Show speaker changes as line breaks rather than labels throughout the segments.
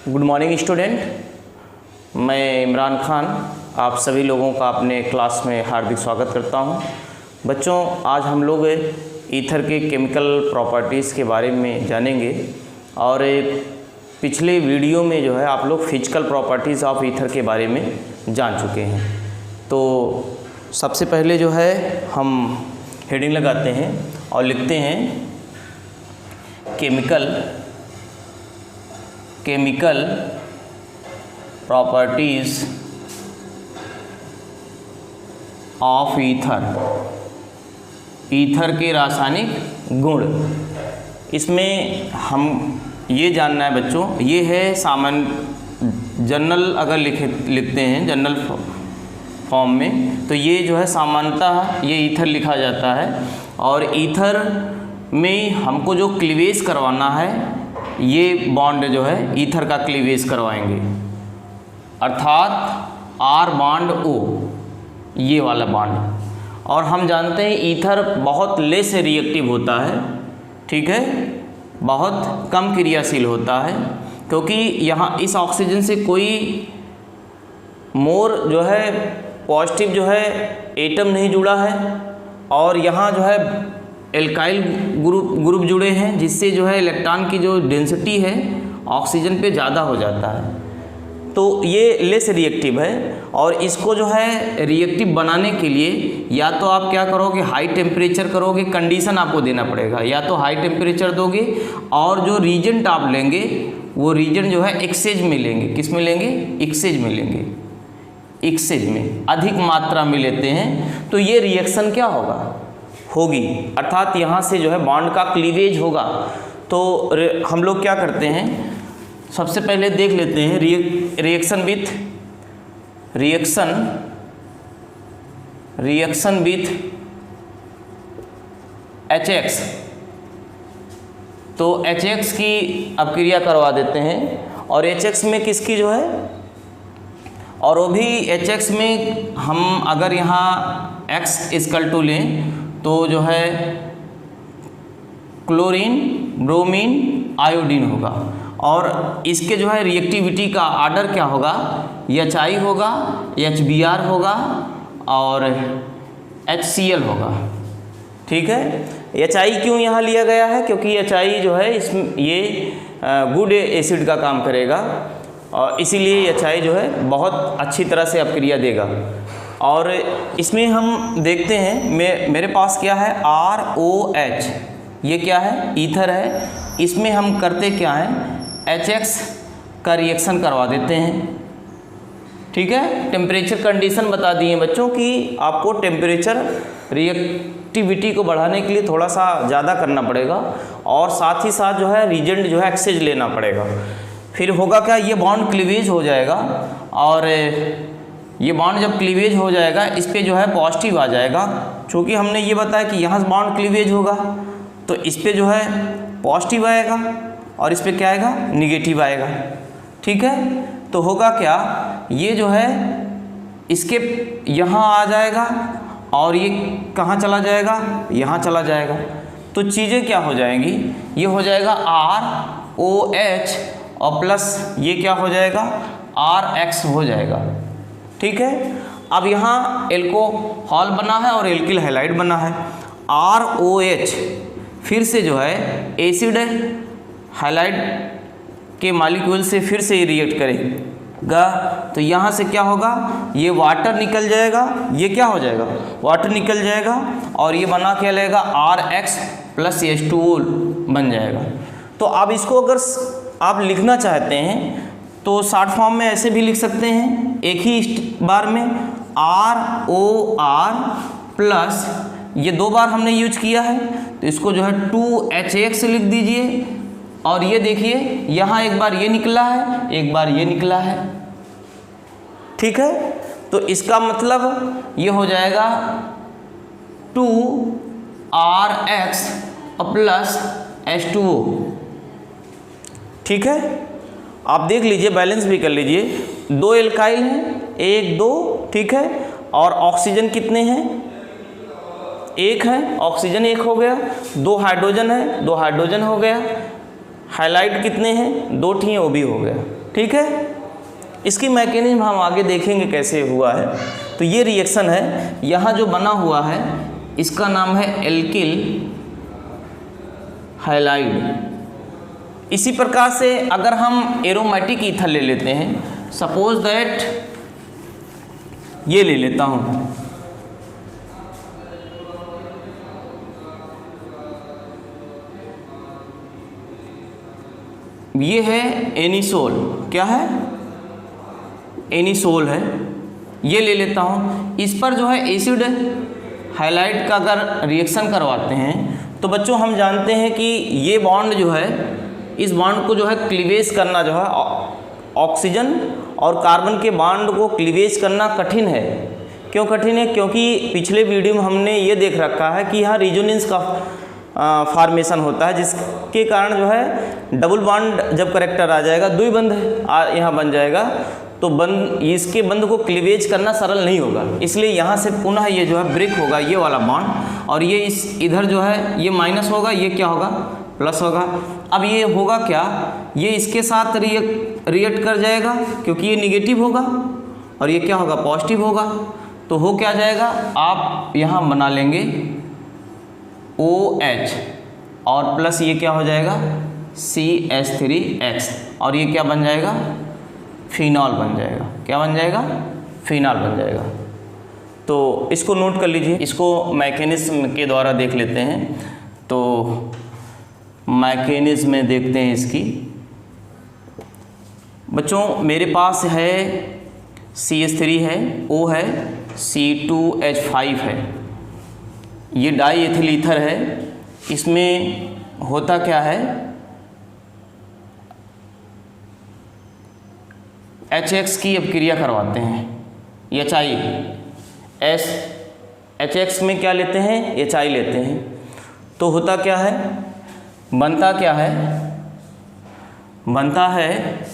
Good morning student, मैं इमरान खान आप सभी लोगों का अपने क्लास में हार्दिक स्वागत करता हूं। बच्चों, आज हम लोग ईथर के केमिकल प्रॉपर्टीज़ के बारे में जानेंगे और पिछले वीडियो में जो है आप लोग फिजिकल प्रॉपर्टीज़ ऑफ ईथर के बारे में जान चुके हैं। तो सबसे पहले जो है हम हेडिंग लगाते हैं और लिखते हैं केमिकल प्रॉपर्टीज़ ऑफ ईथर के रासायनिक गुण। इसमें हम ये जानना है बच्चों, ये है सामान्य जनरल अगर लिखते हैं जनरल फॉर्म में, तो ये जो है सामान्यतः ये ईथर लिखा जाता है और ईथर में हमको जो क्लीवेज करवाना है ये बॉन्ड जो है ईथर का क्लीवेज करवाएंगे, अर्थात R बॉन्ड O, ये वाला बॉन्ड। और हम जानते हैं ईथर बहुत लेस रिएक्टिव होता है, ठीक है, बहुत कम क्रियाशील होता है, क्योंकि यहाँ इस ऑक्सीजन से कोई मोर जो है पॉजिटिव जो है एटम नहीं जुड़ा है और यहाँ जो है एल्काइल ग्रुप जुड़े हैं, जिससे जो है इलेक्ट्रॉन की जो डेंसिटी है ऑक्सीजन पे ज़्यादा हो जाता है। तो ये लेस रिएक्टिव है और इसको जो है रिएक्टिव बनाने के लिए या तो आप क्या करोगे, हाई टेम्परेचर करोगे, कंडीशन आपको देना पड़ेगा, या तो हाई टेम्परेचर दोगे और जो रीजेंट आप लेंगे वो रीजेंट जो है एक्सेज में लेंगे। किस में लेंगे? एक्सेज में लेंगे। एक्सेज में अधिक मात्रा में लेते हैं तो ये रिएक्शन क्या होगी, अर्थात यहाँ से जो है बॉन्ड का क्लीवेज होगा। तो हम लोग क्या करते हैं, सबसे पहले देख लेते हैं रिएक्शन विथ HX। तो HX की अपक्रिया करवा देते हैं और HX में किसकी जो है, और वो भी HX में हम अगर यहाँ X= लें तो जो है क्लोरीन, ब्रोमीन, आयोडीन होगा और इसके जो है रिएक्टिविटी का आर्डर क्या होगा, HI होगा, HBr होगा और HCl होगा, ठीक है। HI क्यों यहाँ लिया गया है, क्योंकि HI जो है इसमें ये गुड एसिड का काम करेगा और इसीलिए HI जो है बहुत अच्छी तरह से अपक्रिया देगा। और इसमें हम देखते हैं मेरे पास क्या है, ROH, ये क्या है, ईथर है। इसमें हम करते क्या है, HX का रिएक्शन करवा देते हैं, ठीक है। टेम्परेचर कंडीशन बता दिए बच्चों कि आपको टेम्परेचर रिएक्टिविटी को बढ़ाने के लिए थोड़ा सा ज़्यादा करना पड़ेगा और साथ ही साथ जो है रीजेंट जो है एक्सेज लेना पड़ेगा। फिर होगा क्या, ये बॉन्ड क्लीवेज हो जाएगा और ये बॉन्ड जब क्लीवेज हो जाएगा इस पे जो है पॉजिटिव आ जाएगा, क्योंकि हमने ये बताया कि यहाँ से बॉन्ड क्लीवेज होगा तो इस पे जो है पॉजिटिव आएगा और इस पे क्या आएगा, निगेटिव आएगा, ठीक है। तो होगा क्या, ये जो है इसके यहाँ आ जाएगा और ये कहाँ चला जाएगा, यहाँ चला जाएगा। तो चीज़ें क्या हो जाएंगी, ये हो जाएगा ROH और प्लस ये क्या हो जाएगा, RX हो जाएगा, ठीक है। अब यहाँ एल्कोहल बना है और एल्किल हैलाइड बना है। ROH फिर से जो है एसिड हैलाइड के मॉलिक्यूल से फिर से रिएक्ट करेगा, तो यहाँ से क्या होगा, ये वाटर निकल जाएगा, ये क्या हो जाएगा, वाटर निकल जाएगा और ये बना क्या लगेगा, RX + H2O बन जाएगा। तो अब इसको अगर आप लिखना चाहते हैं तो शॉर्ट फॉर्म में ऐसे भी लिख सकते हैं, एक ही बार में ROR प्लस ये 2 बार हमने यूज किया है तो इसको जो है 2HX लिख दीजिए और ये देखिए यहाँ एक बार ये निकला है, एक बार ये निकला है, ठीक है। तो इसका मतलब ये हो जाएगा 2RX प्लस H2O, ठीक है। आप देख लीजिए, बैलेंस भी कर लीजिए, 2 एल्काइल हैं, 1 2, ठीक है, और ऑक्सीजन कितने हैं, 1 है, ऑक्सीजन 1 हो गया, 2 हाइड्रोजन है, 2 हाइड्रोजन हो गया, हाइलाइट कितने हैं, 2 ही, वो भी हो गया। ठीक है। इसकी मैकेनिज्म हम आगे देखेंगे कैसे हुआ है। तो ये रिएक्शन है, यहाँ जो बना हुआ है इसका नाम है एल्किल हैलाइड। इसी प्रकार से अगर हम एरोमेटिक ईथर ले लेते हैं, सपोज दैट ये ले लेता हूँ, ये है एनिसोल, क्या है, एनिसोल है, ये ले लेता हूँ। इस पर जो है एसिड हाइलाइट का अगर रिएक्शन करवाते हैं तो बच्चों हम जानते हैं कि ये बॉन्ड जो है, इस बॉन्ड को जो है क्लीवेज करना जो है, ऑक्सीजन और कार्बन के बॉन्ड को क्लीवेज करना कठिन है। क्यों कठिन है? क्योंकि पिछले वीडियो में हमने ये देख रखा है कि यहाँ रेजोनेंस का फॉर्मेशन होता है, जिसके कारण जो है डबल बॉन्ड जब करेक्टर आ जाएगा, दुई बंध यहाँ बन जाएगा, तो बंद, इसके बंध को क्लीवेज करना सरल नहीं होगा। इसलिए यहाँ से पुनः ये जो है ब्रेक होगा, ये वाला बॉन्ड, और ये इस इधर जो है ये माइनस होगा, ये क्या होगा, प्लस होगा। अब ये होगा क्या, ये इसके साथ रिएक्ट कर जाएगा क्योंकि ये निगेटिव होगा, और ये क्या होगा, पॉजिटिव होगा। तो हो क्या जाएगा, आप यहाँ बना लेंगे OH और प्लस ये क्या हो जाएगा, CH3X, और ये क्या बन जाएगा, फिनॉल बन जाएगा। क्या बन जाएगा, फिनॉल बन जाएगा। तो इसको नोट कर लीजिए, इसको मैकेनिज्म के द्वारा देख लेते हैं। तो मैकेनिज्म में देखते हैं इसकी। बच्चों मेरे पास है CH3 है, O है, C2H5 है, ये डाई एथिल ईथर है। इसमें होता क्या है, HX की अब क्रिया करवाते हैं, HX में क्या लेते हैं, HI लेते हैं। तो होता क्या है, बनता क्या है, बनता है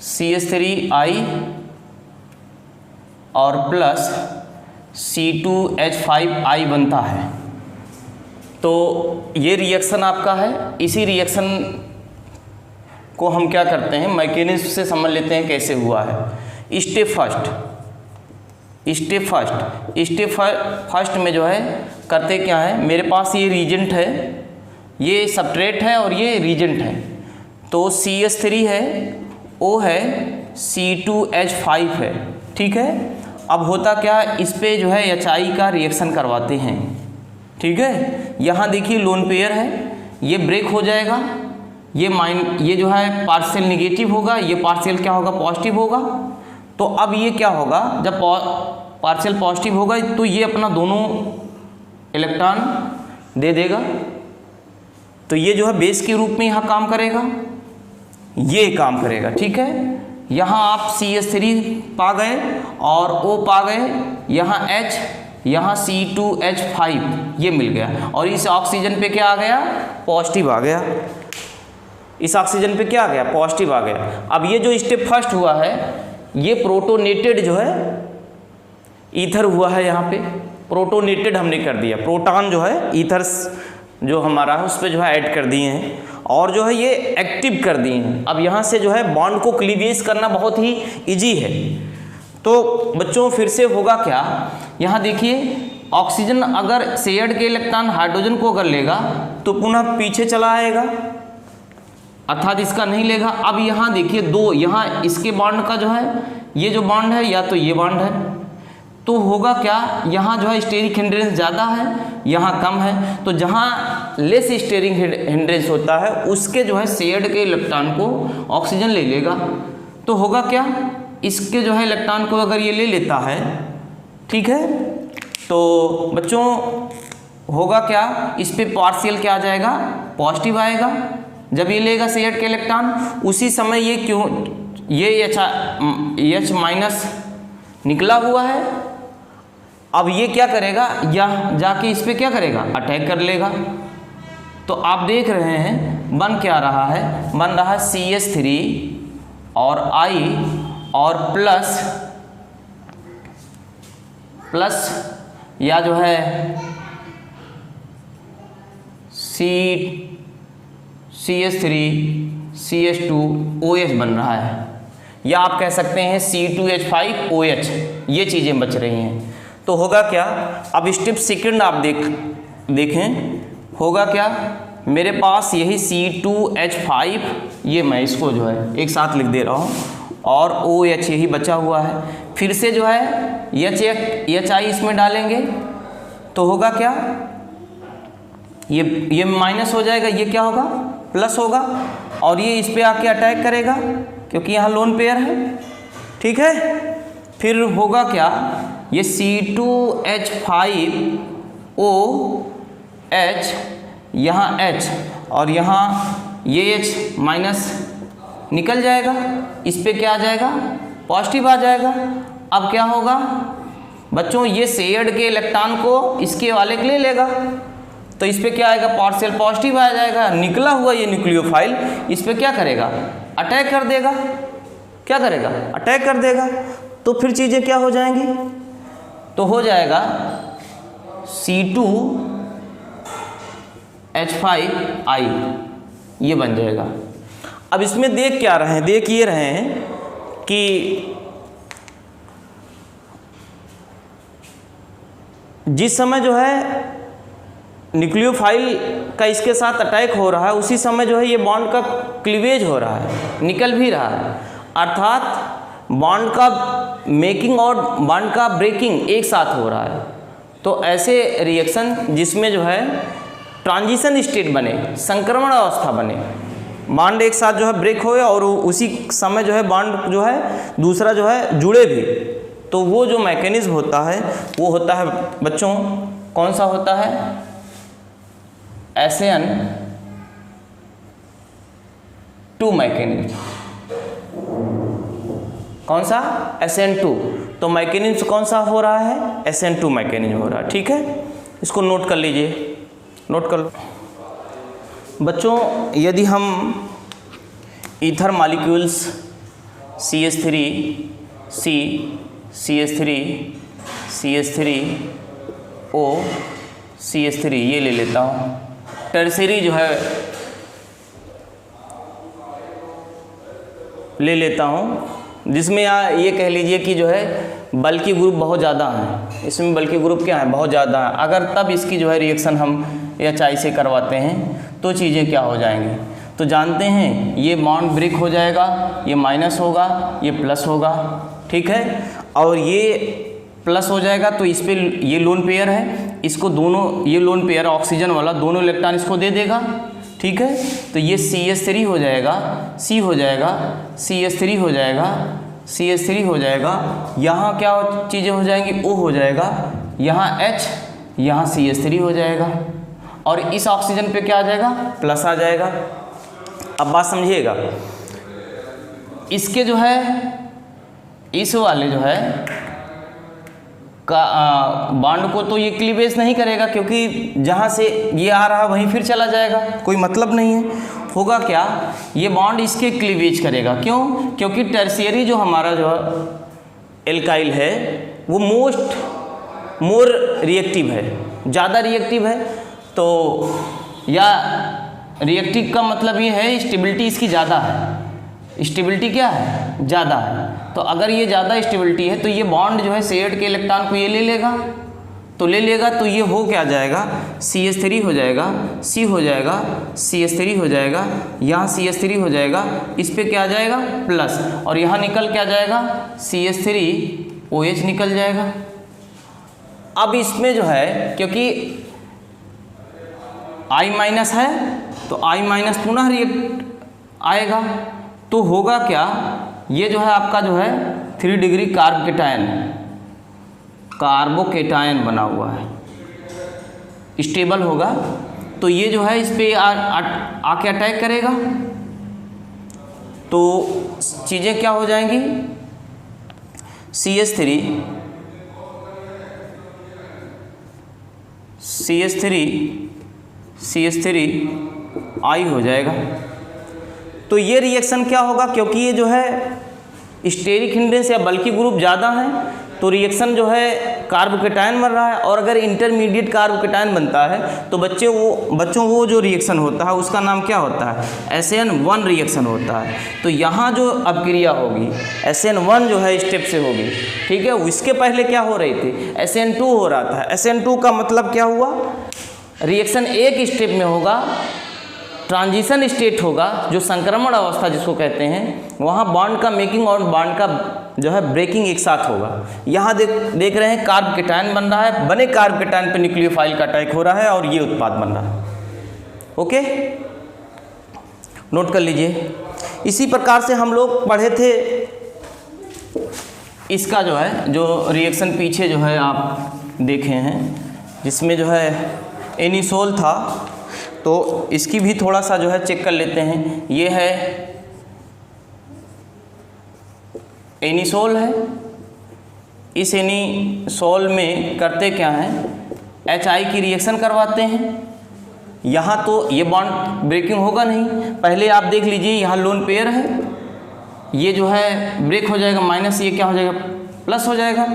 CH3I और प्लस C2H5I बनता है। तो ये रिएक्शन आपका है। इसी रिएक्शन को हम क्या करते हैं, मैकेनिज्म से समझ लेते हैं कैसे हुआ है। स्टेप फर्स्ट में जो है करते क्या है, मेरे पास ये रीजेंट है, ये सबट्रेट है और ये रीजेंट है। तो CH3 है, O है, C2H5 है, ठीक है। अब होता क्या है, इस पे जो है HI का रिएक्शन करवाते हैं, ठीक है। यहाँ देखिए लोन पेयर है, ये ब्रेक हो जाएगा, ये जो है पार्शियल निगेटिव होगा, ये पार्शियल क्या होगा, पॉजिटिव होगा। तो अब ये क्या होगा, जब पार्शियल पॉजिटिव होगा तो ये अपना दोनों इलेक्ट्रॉन दे देगा, तो ये जो है बेस के रूप में यहाँ काम करेगा, ये काम करेगा, ठीक है। यहाँ आप CH3 पा गए और O पा गए, यहाँ H, यहाँ C2H5 ये मिल गया, और इस ऑक्सीजन पे क्या आ गया, पॉजिटिव आ गया। इस ऑक्सीजन पे क्या आ गया, पॉजिटिव आ गया। अब ये जो स्टेप फर्स्ट हुआ है, ये प्रोटोनेटेड जो है ईथर हुआ है, यहाँ पे प्रोटोनेटेड हमने कर दिया, प्रोटॉन जो है ईथर्स जो हमारा है उस पर जो है ऐड कर दिए हैं, और जो है ये एक्टिव कर दिए हैं। अब यहाँ से जो है बॉन्ड को क्लीवेज करना बहुत ही इजी है। तो बच्चों फिर से होगा क्या, यहाँ देखिए ऑक्सीजन अगर शेयर्ड के इलेक्ट्रॉन हाइड्रोजन को अगर लेगा तो पुनः पीछे चला आएगा, अर्थात इसका नहीं लेगा। अब यहाँ देखिए दो, यहाँ इसके बॉन्ड का जो है ये जो बॉन्ड है या तो ये बॉन्ड है, तो होगा क्या, यहाँ जो है स्टेरिक हिंड्रेंस ज़्यादा है, यहाँ कम है। तो जहाँ लेस स्टेरिक हिंड्रेंस होता है उसके जो है शेयर्ड के इलेक्ट्रॉन को ऑक्सीजन ले लेगा। तो होगा क्या, इसके जो है इलेक्ट्रॉन को अगर ये ले लेता है, ठीक है, तो बच्चों होगा क्या, इस पे पार्शियल क्या आ जाएगा, पॉजिटिव आएगा। जब ये लेगा शेयर्ड के इलेक्ट्रॉन, उसी समय ये क्यों, ये H माइनस निकला हुआ है। अब ये क्या करेगा, यह जाके इस पे क्या करेगा, अटैक कर लेगा। तो आप देख रहे हैं बन क्या रहा है, बन रहा है CH3 और I और प्लस या जो है CH3 CH2OH बन रहा है, या आप कह सकते हैं C2H5OH, ये चीज़ें बच रही हैं। तो होगा क्या, अब स्टेप सेकंड आप देखें होगा क्या, मेरे पास यही C2H5, ये मैं इसको जो है एक साथ लिख दे रहा हूँ, और OH यही बचा हुआ है। फिर से जो है HI इसमें डालेंगे तो होगा क्या, ये माइनस हो जाएगा, ये क्या होगा, प्लस होगा, और ये इस पे आके अटैक करेगा क्योंकि यहाँ लोन पेयर है, ठीक है। फिर होगा क्या, ये C2H5OH, यहाँ H और यहाँ ये H माइनस निकल जाएगा, इस पे क्या आ जाएगा, पॉजिटिव आ जाएगा। अब क्या होगा बच्चों, ये शेयर्ड के इलेक्ट्रॉन को इसके वाले के ले लेगा, तो इस पे क्या आएगा, पार्शियल पॉजिटिव आ जाएगा। निकला हुआ ये न्यूक्लियोफाइल इस पे क्या करेगा, अटैक कर देगा, क्या करेगा, अटैक कर देगा। तो फिर चीज़ें क्या हो जाएंगी, तो हो जाएगा C2H5I, ये बन जाएगा। अब इसमें देख क्या रहे हैं, देख ये रहे हैं कि जिस समय जो है न्यूक्लियोफाइल का इसके साथ अटैक हो रहा है, उसी समय जो है ये बॉन्ड का क्लीवेज हो रहा है, निकल भी रहा है, अर्थात बॉन्ड का मेकिंग और बॉन्ड का ब्रेकिंग एक साथ हो रहा है। तो ऐसे रिएक्शन जिसमें जो है ट्रांजिशन स्टेट बने, संक्रमण अवस्था बने, बॉन्ड एक साथ जो है ब्रेक होए और उसी समय जो है बॉन्ड जो है दूसरा जो है जुड़े भी, तो वो जो मैकेनिज्म होता है वो होता है बच्चों, कौन सा होता है, SN2 मैकेनिज्म। कौन सा, SN2। तो मैकेनिज्म कौन सा हो रहा है, SN2 मैकेनिज्म हो रहा है, ठीक है। इसको नोट कर लीजिए, नोट कर लो बच्चों। यदि हम ether molecules CH3C, CH3, CH3O, CH3 ये ले लेता हूँ, टर्शियरी जो है ले लेता हूँ, जिसमें ये कह लीजिए कि जो है बल्कि ग्रुप बहुत ज़्यादा हैं, इसमें बल्कि ग्रुप क्या है, बहुत ज़्यादा है। अगर तब इसकी जो है रिएक्शन हम HI से करवाते हैं तो चीज़ें क्या हो जाएंगी, तो जानते हैं ये बॉन्ड ब्रेक हो जाएगा, ये माइनस होगा, ये प्लस होगा, ठीक है। और ये प्लस हो जाएगा तो इस पे ये लोन पेयर है, इसको दोनों, ये लोन पेयर ऑक्सीजन वाला दोनों इलेक्ट्रॉन इसको दे देगा, ठीक है। तो ये CH3 हो जाएगा, C हो जाएगा, CH3 हो जाएगा, CH3 हो जाएगा, यहाँ क्या चीज़ें हो जाएंगी, O हो जाएगा, यहाँ H, यहाँ CH3 हो जाएगा, और इस ऑक्सीजन पे क्या आ जाएगा, प्लस आ जाएगा। अब बात समझिएगा, इसके जो है इस वाले जो है का बॉन्ड को तो ये क्लीवेज नहीं करेगा, क्योंकि जहाँ से ये आ रहा वहीं फिर चला जाएगा, कोई मतलब नहीं है। होगा क्या, ये बॉन्ड इसके क्लीवेज करेगा, क्यों, क्योंकि टर्शियरी जो हमारा जो एल्काइल है वो मोर रिएक्टिव है, ज़्यादा रिएक्टिव है। तो या रिएक्टिव का मतलब ये है स्टेबिलिटी इसकी ज़्यादा है, स्टेबिलिटी क्या है, ज़्यादा है। तो अगर ये ज़्यादा स्टेबिलिटी है तो ये बॉन्ड जो है शेयर्ड के इलेक्ट्रॉन को ये ले लेगा, तो ले लेगा तो ये हो क्या जाएगा, CH3 हो जाएगा, C हो जाएगा, CH3 हो जाएगा, यहाँ CH3 हो जाएगा, इस पे क्या आ जाएगा, प्लस, और यहाँ निकल क्या जाएगा, CH3OH निकल जाएगा। अब इसमें जो है क्योंकि I माइनस है तो I माइनस पुनः रिएक्ट आएगा, तो होगा क्या, ये जो है आपका जो है 3 डिग्री कार्बोकेटायन बना हुआ है, स्टेबल होगा, तो ये जो है इस पे आके अटैक करेगा, तो चीज़ें क्या हो जाएंगी, CH3I हो जाएगा। तो ये रिएक्शन क्या होगा, क्योंकि ये जो है स्टेरिक हिंड्रेंस या बल्कि ग्रुप ज़्यादा है, तो रिएक्शन जो है कार्बोकेटायन बन रहा है, और अगर इंटरमीडिएट कार्बोकेटायन बनता है तो बच्चों वो जो रिएक्शन होता है उसका नाम क्या होता है, SN1 रिएक्शन होता है। तो यहाँ जो अपक्रिया होगी SN1 जो है स्टेप से होगी, ठीक है। इसके पहले क्या हो रही थी, SN2 हो रहा था। SN2 का मतलब क्या हुआ, रिएक्शन एक स्टेप में होगा, ट्रांजिशन स्टेट होगा, जो संक्रमण अवस्था जिसको कहते हैं, वहाँ बॉन्ड का मेकिंग और बॉन्ड का जो है ब्रेकिंग एक साथ होगा। यहाँ देख रहे हैं कार्बोकेटायन बन रहा है, बने कार्बोकेटायन पे न्यूक्लियोफाइल का अटैक हो रहा है और ये उत्पाद बन रहा है। ओके, नोट कर लीजिए। इसी प्रकार से हम लोग पढ़े थे इसका जो है, जो रिएक्शन पीछे जो है आप देखे हैं, जिसमें जो है एनिसोल था, तो इसकी भी थोड़ा सा जो है चेक कर लेते हैं। ये है एनिसोल है। इस एनिसोल में करते क्या हैं, HI की रिएक्शन करवाते हैं। यहाँ तो ये बॉन्ड ब्रेकिंग होगा नहीं, पहले आप देख लीजिए, यहाँ लोन पेयर है, ये जो है ब्रेक हो जाएगा, माइनस ये क्या हो जाएगा, प्लस हो जाएगा।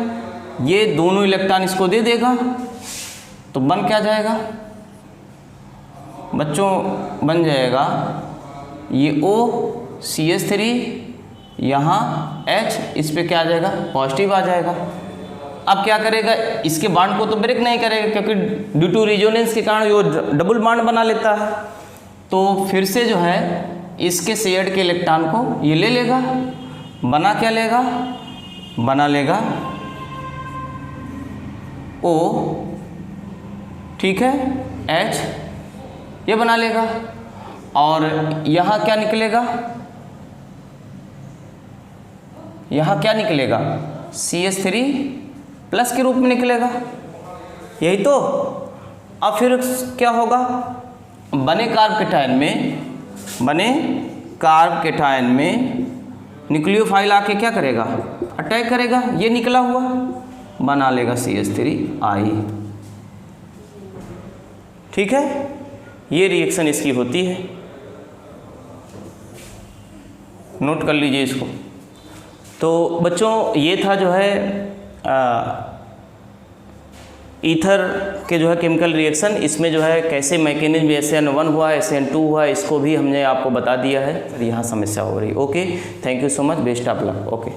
ये दोनों इलेक्ट्रॉन इसको दे देगा, तो बन क्या जाएगा बच्चों, बन जाएगा ये OCH3, यहाँ H, इस पे क्या आ जाएगा, पॉजिटिव आ जाएगा। अब क्या करेगा, इसके बांड को तो ब्रेक नहीं करेगा, क्योंकि ड्यू टू रिजोनेंस के कारण वो डबल बांड बना लेता है। तो फिर से जो है इसके शेयर्ड के इलेक्ट्रॉन को ये ले लेगा, बना क्या लेगा, बना लेगा O, ठीक है, H ये बना लेगा, और यहाँ क्या निकलेगा, यहाँ क्या निकलेगा, CH3 प्लस के रूप में निकलेगा, यही तो। अब फिर क्या होगा, बने कार्बोकेटायन में न्यूक्लियोफाइल आके क्या करेगा, अटैक करेगा, ये निकला हुआ बना लेगा CH3I, ठीक है। ये रिएक्शन इसकी होती है, नोट कर लीजिए इसको। तो बच्चों ये था जो है ईथर के जो है केमिकल रिएक्शन, इसमें जो है कैसे मैकेनिज्म SN1 हुआ, SN2 हुआ, इसको भी हमने आपको बता दिया है। यहाँ समस्या हो रही। Okay, thank you so much, best of luck. Okay.